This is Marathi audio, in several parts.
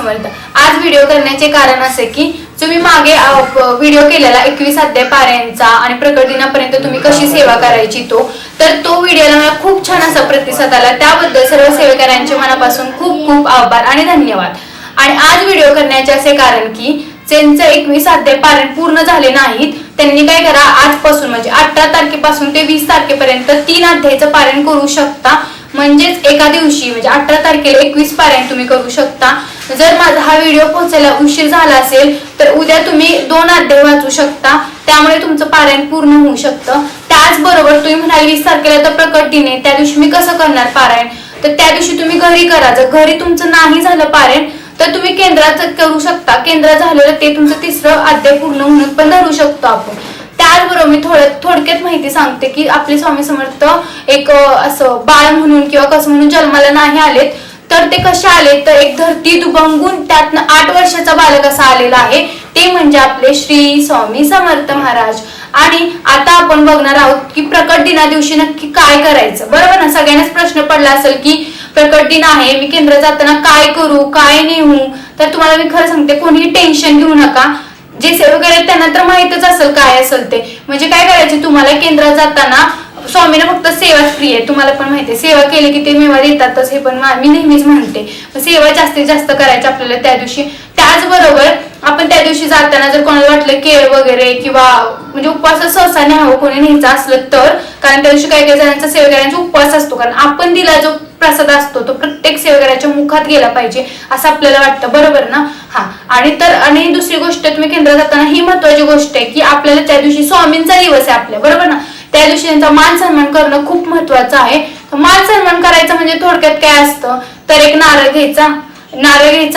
समर्थ। आज व्हिडिओ करण्याचे कारण असे की तुम्ही मागे व्हिडिओ केलेला 21 अध्याय पारायणचा आणि प्रकट दिनापर्यंत तुम्ही कशी सेवा करायची तर तो व्हिडिओला मला खूप छान असा प्रतिसाद आला। त्याबद्दल सर्व सेवेकरांचे मनापासून खूप खूप आभार आणि धन्यवाद। आणि आज व्हिडिओ करण्याचे असे कारण की ज्यांचं 21 अध्याय पारायण पूर्ण झाले नाहीत त्यांनी काय करा, आजपासून म्हणजे 18 तारखेपासून ते 20 तारखेपर्यंत 3 अध्यायाचं पारायण करू शकता। म्हणजेच एका दिवशी म्हणजे 18 तारखेला 21 पारायण तुम्ही करू शकता। जर माझा हा व्हिडिओ पोहोचायला उशीर झाला असेल तर उद्या तुम्ही 2 अध्याय वाचू शकता, त्यामुळे तुमचं पारायण पूर्ण होऊ शकतं। त्याचबरोबर तुम्ही म्हणाल 20 तारखेला तर प्रकट दिन आहे, त्या दिवशी मी कसं करणार पारायण, तर त्या दिवशी तुम्ही घरी करा। जर घरी तुमचं नाही झालं पारायण तर तुम्ही केंद्रात करू शकता। केंद्रात झालेलं ते तुमचं 3रं अध्याय पूर्ण म्हणून पण धरू शकतो आपण। त्याचबरोबर मी थोडक्यात माहिती सांगते की आपले स्वामी समर्थ एक असं बाळ म्हणून किंवा कसं म्हणून जन्माला नाही आलेत, तर ते कसे आले तर एक धरती दुभंगून त्यातनं 8 वर्षाचा बालक असा आलेला आहे, ते म्हणजे आपले श्री स्वामी समर्थ महाराज। आणि आता आपण बघणार आहोत की प्रकट दिना दिवशी नक्की काय करायचं, बरोबर ना। सगळ्यांनाच प्रश्न पडला असेल की प्रकट दिन आहे, मी केंद्रात जाताना काय करू काय नेऊ, तर तुम्हाला मी खरं सांगते कोणीही टेन्शन घेऊ नका। जे सेवक आहेत त्यांना तर माहितच असेल काय असेल ते, म्हणजे काय करायचे तुम्हाला केंद्रात जाताना स्वामींना फक्त सेवाच फ्री आहे, तुम्हाला पण माहिती आहे। सेवा केली की ते मेवा देतातच, हे पण मी नेहमीच म्हणते। सेवा जास्तीत जास्त करायची आपल्याला त्या दिवशी। त्याचबरोबर आपण त्या दिवशी जाताना जर कोणाला वाटलं केळ वगैरे किंवा म्हणजे उपवास सहसा न्यावं कोणी न्यायचं असलं तर, कारण त्या दिवशी काही जणांचा सेवेकऱ्यांचा उपवास असतो, कारण आपण दिला जो प्रसाद असतो तो प्रत्येक सेवेकऱ्याच्या मुखात गेला पाहिजे असं आपल्याला वाटतं, बरोबर ना। आणि दुसरी गोष्ट, तुम्ही केंद्रात जाताना ही महत्वाची गोष्ट आहे की आपल्याला त्या दिवशी स्वामींचा दिवस आहे आपल्या, बरोबर ना। त्या दिवशी त्यांचा मान सन्मान करणं खूप महत्वाचं आहे। मान सन्मान करायचं म्हणजे थोडक्यात काय असतं तर एक नारळ घ्यायचा,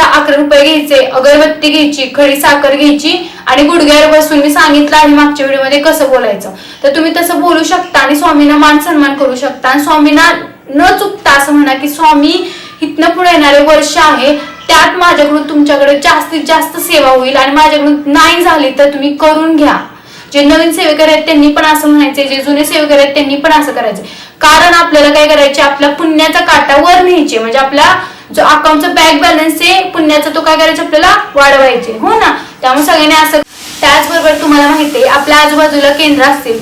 11 रुपये घ्यायचे, अगरबत्ती घ्यायची, खडी साखर घ्यायची आणि गुडघ्यावर बसून, मी सांगितलं आहे मागच्या व्हिडिओमध्ये कसं बोलायचं, तर तुम्ही तसं बोलू शकता आणि स्वामींना मान सन्मान करू शकता। आणि स्वामींना न चुकता असं म्हणा की स्वामी इथनं पुढे येणारे वर्ष आहे त्यात माझ्याकडून तुमच्याकडे जास्तीत जास्त सेवा होईल आणि माझ्याकडून नाही झाली तर तुम्ही करून घ्या। जे नवीन सेवेकर आहेत त्यांनी पण असं म्हणायचे, जे जुने सेवेकर आहेत त्यांनी पण असं करायचे, कारण आपल्याला काय करायचे, आपल्या पुण्याचा काटा वर न्यायचे, म्हणजे आपला जो अकाउंटचा बँक बॅलन्स आहे पुण्याचा तो काय करायचे आपल्याला वाढवायचे, हो ना। त्यामुळे सगळ्यांनी असं। त्याचबरोबर तुम्हाला माहिती आहे आपल्या आजूबाजूला केंद्र असतील,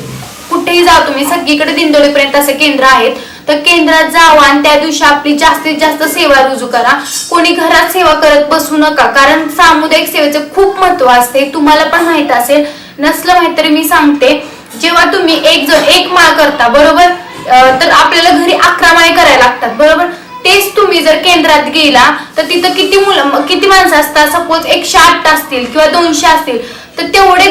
कुठेही जा तुम्ही, सगळीकडे दिंडोरीपर्यंत असे केंद्र आहेत, तर केंद्रात जावा आणि त्या दिवशी आपली जास्तीत जास्त सेवा रुजू करा। कोणी घरात सेवा करत बसू नका, कारण सामुदायिक सेवेचं खूप महत्व असते, तुम्हाला पण माहित असेल, नसलं माहित तरी मी सांगते। जेव्हा तुम्ही एक माळ करता, बरोबर, तर आपल्याला घरी 11 माळे करायला लागतात, बरोबर। तेच तुम्ही जर केंद्रात गेला तर तिथं किती माणसं असतात, सपोज 108 असतील किंवा 200 असतील, तर तेवढे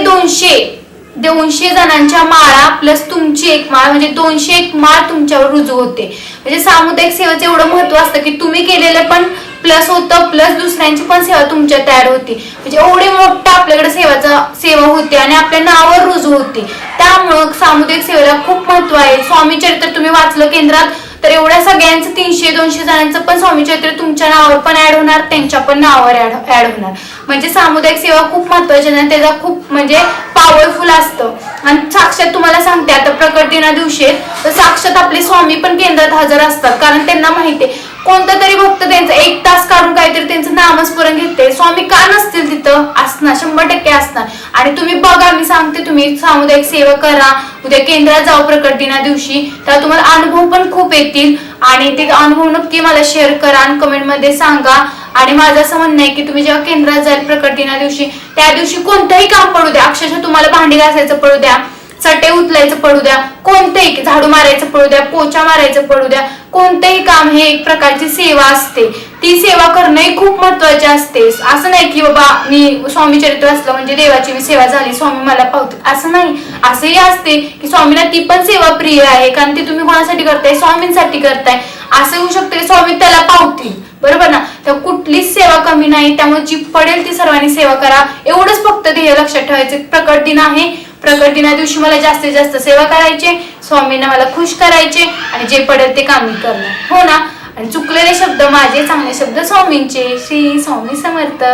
200 जणांच्या माळा प्लस तुमची एक माळ म्हणजे 201 माळ तुमच्यावर रुजू होते। म्हणजे सामुदायिक सेवेचं एवढं महत्व असतं की तुम्ही केलेलं पण प्लस होतं, प्लस दुसऱ्यांची पण सेवा तुमच्यात ऍड होती, म्हणजे एवढे मोठं आपल्याकडे सेवा होते आणि आपल्या नावावर रुजू होते। त्यामुळं सामुदायिक सेवेला खूप महत्व आहे। स्वामी चरित्र तुम्ही वाचलं केंद्रात तर एवढ्या सगळ्यांचं 300-200 जणांचं पण स्वामी चरित्र तुमच्या नावावर पण ऍड होणार, त्यांच्या पण नावावर ऍड होणार। म्हणजे सामुदायिक सेवा खूप महत्वाची आहे, त्याचा खूप म्हणजे पॉवरफुल असतं। आणि साक्षात तुम्हाला सांगते आता प्रकट दिना दिवशी तर साक्षात आपले स्वामी पण केंद्रात हजर असतात, कारण त्यांना माहितीये कोणता तरी भक्त त्यांचं 1 तास काढून काहीतरी त्यांचं नामस्मरण घेते, स्वामी का नसतील तिथं, असणार 100% असणार। आणि तुम्ही बघा, मी सांगते तुम्ही सामुदायिक सेवा करा, उद्या केंद्रात जाऊ प्रकट दिना दिवशी, तर तुम्हाला अनुभव पण खूप येतील आणि ते अनुभव नक्की मला शेअर करा आणि कमेंट मध्ये सांगा। आणि माझं असं म्हणणं आहे की तुम्ही जेव्हा केंद्रात जाल प्रकट दिना दिवशी, त्या दिवशी कोणतंही काम पडू द्या, अक्षरशः तुम्हाला भांडी घासायचं पडू द्या, चटे उचलायचं पडू द्या, कोणतेही झाडू मारायचं पडू द्या, पोछा मारायचं पडू द्या, कोणतेही काम हे एक प्रकारची सेवा असते, ती सेवा करणं खूप महत्वाचे असते। असं नाही की बाबा मी स्वामी चरित्र असलं म्हणजे देवाची मी सेवा झाली, स्वामी मला पावते, असं नाही। असंही असते की स्वामीला ती पण सेवा प्रिय आहे, कारण ती तुम्ही कोणासाठी करताय, स्वामींसाठी करताय। असं होऊ शकतं की स्वामी त्याला पावतील, बरोबर ना। तर कुठलीच सेवा कमी नाही, त्यामुळे जी पडेल ती सर्वांनी सेवा करा, एवढंच फक्त ध्येय लक्षात ठेवायचं। प्रकट दिन आहे, प्रकट दिना दिवशी मला जास्तीत जास्त सेवा करायचे, स्वामींना मला खुश करायचे आणि जे पडेल ते कामी करणं, हो ना। आणि चुकलेले शब्द माझे, चांगले शब्द स्वामींचे। श्री स्वामी समर्थ।